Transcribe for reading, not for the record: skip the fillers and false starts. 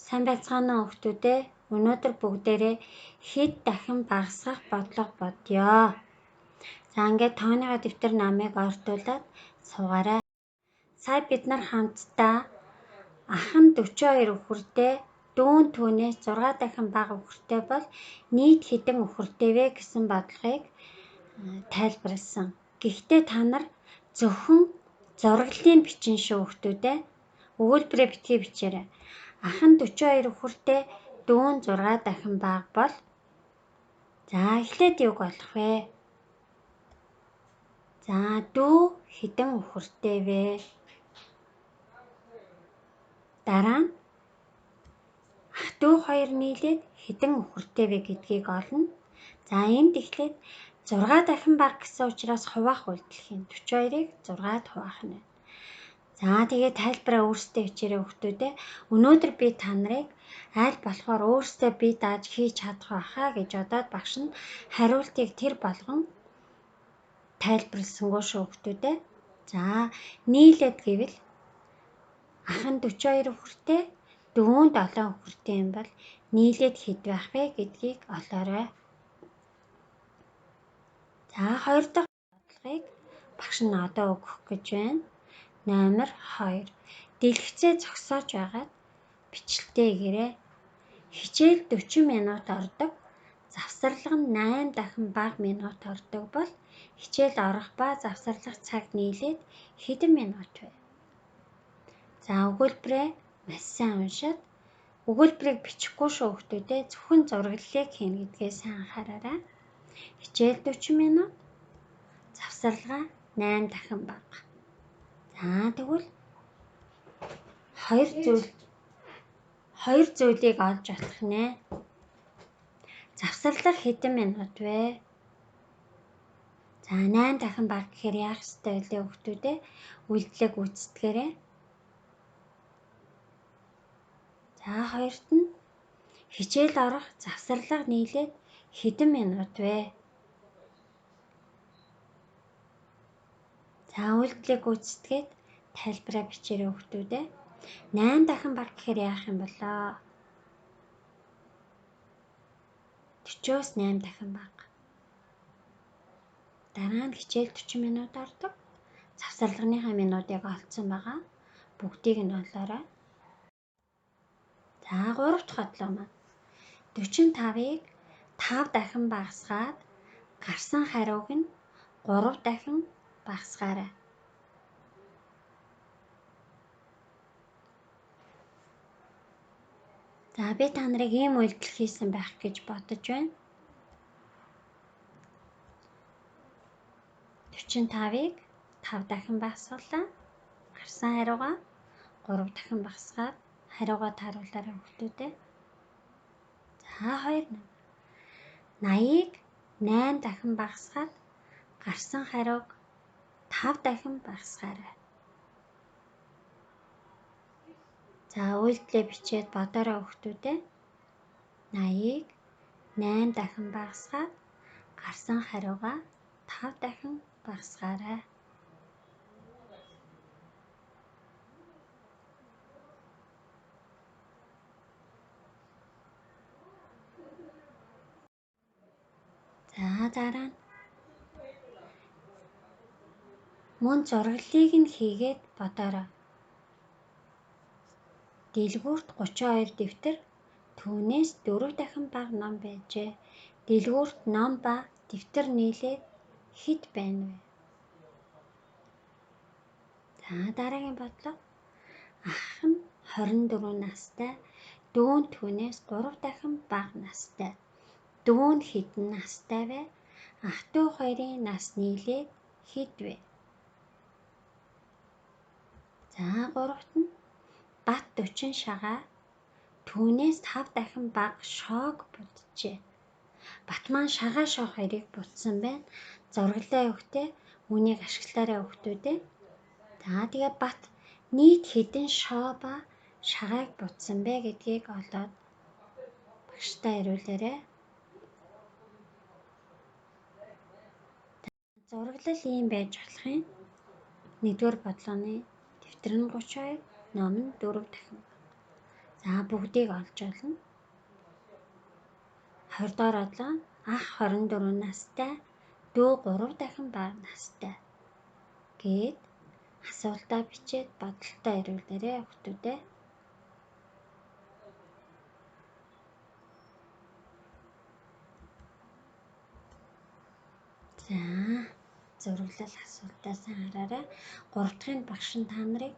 Сайн байцгаана уу хүүхдүүдээ. Өнөөдөр бүгдээрээ хэд дахин багасгах бодлого бодъё. За ингээд тооныхоо дэвтэр намыг ортуулад суугаарай. Сая бид нар хамтдаа ахан 42 үхэртэй дүүн түүнээс 6 дахин бага үхэртэй бол нийт хэдэн үхэртэй вэ гэсэн бодлогыг тайлбарласан. Гэхдээ та нар зөвхөн зураглалын бичин шүү хүүхдүүдээ. Өгүүлбэрээ битгий бичээрэй. Ахан 42 үхэртэй дүүн 6 дахин бага бол за эхлээд юг болох вэ? За дүү хэдэн үхэртэй вэ? Дараа нь ах дүү хоёр нийлээд хэдэн үхэртэй вэ гэдгийг олно. За энд эхлээд 6 дахин бага гэсэн учраас хуваах үйлдэл хийн. 42-ыг 6-д хуваах нь. За тэгээд тайлбараа өөрсдөө хичээрээ хүүхдүүдээ. Өнөөдөр би та нарыг аль болохоор өөрсдөө бие дааж хийж чадах байхаа гэж бодоод багш нь хариултыг тэр болгон тайлбарласангүй шүү хүүхдүүдээ. За нийлээд гэвэл ахан 42 үхэртэй дүүн 7 үхэртэй юм бол нийлээд хэд байх вэ гэдгийг олоорой. За хоёр дахь бодлогыг багш нь одоо өгөх гэж байна. Номер 2. Дэлгэцээ зогсоож байгаад бичлэлтэй гэрээ. Хичээл 40 минут ордог. Завсарлага нь 8 дахин бага минут ордог бол хичээл орох ба завсарлах цаг нийлээд хэдэн минут вэ? За өгүүлбэрээ маш сайн уншаад өгүүлбэрийг бичихгүй шүү хүүхдүүдээ. Зөвхөн зураглалыг хийнэ гэдгээ сайн анхаараарай. Хичээл 40 минут, завсарлага 8 дахин бага. За тэгвэл хоёр зүйлийг олж болох нэ. Завсарлага хэдэн минут вэ? За 8 дахин бага гэхээр яах ёстой вэ хүүхдүүдээ? Үйлдэлээ гүйцэтгээрэй. За хоёрт нь хичээл орох завсарлага нийлээд хэдэн минут вэ? За үйлдэлээ гүйцэтгээд тайлбараа бичээрэй хүүхдүүдээ. 8 дахин бага гэхээр яах юм болоо? 40-оос 8 дахин бага. Дараа нь хичээл 40 минут ордог. Завсарлагынхаа минутыг олцсон байгаа. Бүгдийг нь олоорой. За 3 дахь бодлого маань 45-ыг 5 дахин багасгаад гарсан хариуг нь 3 дахин багасгаарай. За би та нарыг ийм үйлдэл хийсэн байх гэж бодож байна. 45-ыг 5 дахин багасгалаа. Гарсан хариугаа 3 дахин багасгаад хариугаа тааруулаарай хүүхдүүдээ. За 2 80-ыг 8 дахин багасгаад гарсан хариуг 5 дахин багасгаарай. За үйлдэлээ бичээд бодоорой хүүхдүүдээ. 80-ыг 8 дахин багасгаад гарсан хариугаа 5 дахин багасгаарай. За дараа нь мөн зураглалыг нь хийгээд бодоорой. Дэлгүүрт 32 дэвтэр түүнээс 4 дахин бага ном байжээ. Дэлгүүрт ном ба дэвтэр нийлээд хэд байна вэ? За дараагийн бодлого ах нь 24 настай, дүүн түүнээс 3 дахин бага настай. Дүүн хэдэн настай вэ? Ах дүү хоёрын нас нийлээд хэд вэ? За 3-т нь бат 40 шагаа түүнээс 5 дахин бага шоог буджээ. Бат маань шагаа шоог хоёрыг будсан байна. Зураглалаа өгтөө үүнийг ашиглаарай хүүхдүүдээ. За тэгээ бат нийт хэдэн шоо ба шагааг будсан бэ гэдгийг олоод багштай хариулаарай. Зураглал ийм байж болох юм. 1-р бодлогоны дэвтэр нь 32, ном нь 4 дахин. За бүгдийг олж болно. 20 дугаар одлого ах 24 настай, дүү 3 дахин бага настай гээд асуултаа бичээд бодолтой ирүүлээрэй хүүхдүүдээ. За зурглал асуултаа сайн хараарай. 3 дахь багш нь та нарыг